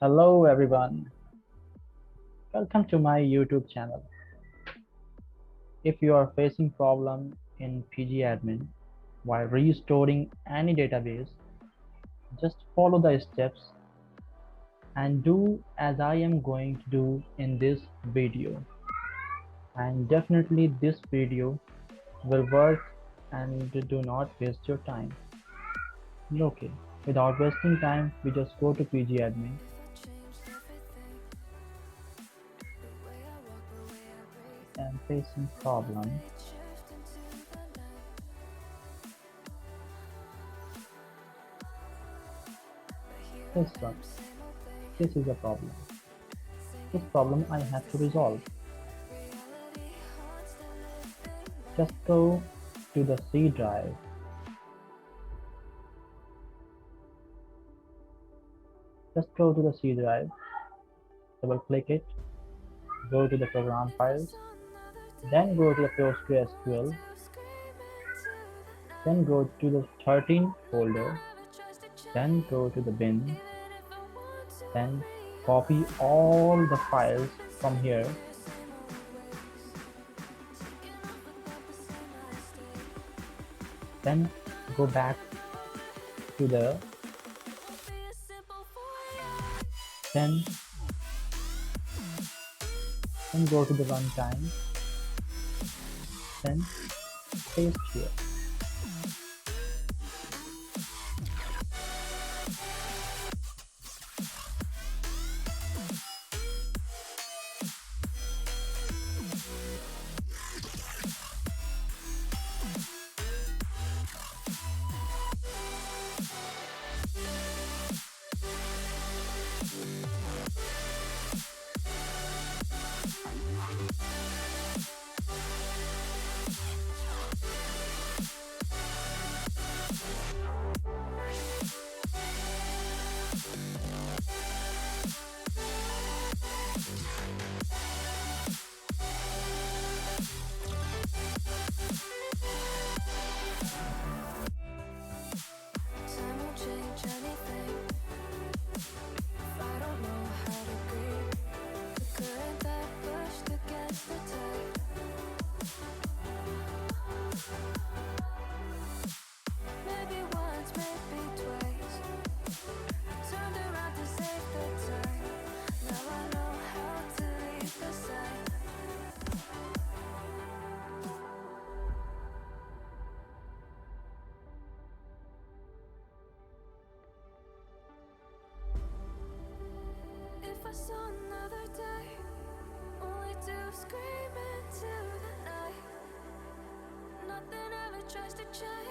Hello everyone, welcome to my YouTube channel. If you are facing problem in pgAdmin while restoring any database, just follow the steps and do as I am going to do in this video. And definitely this video will work and do not waste your time. Okay, without wasting time, we just go to pgAdmin. I'm facing problem. This one. This is a problem. This problem I have to resolve. Just go to the C drive. Just go to the C drive, double click it, go to the program files, then go to the PostgreSQL, then go to the 13 folder, then go to the bin, then copy all the files from here, then go back to the then go to the runtime, then paste here. If I saw another day, only to scream into the night. Nothing ever tries to change.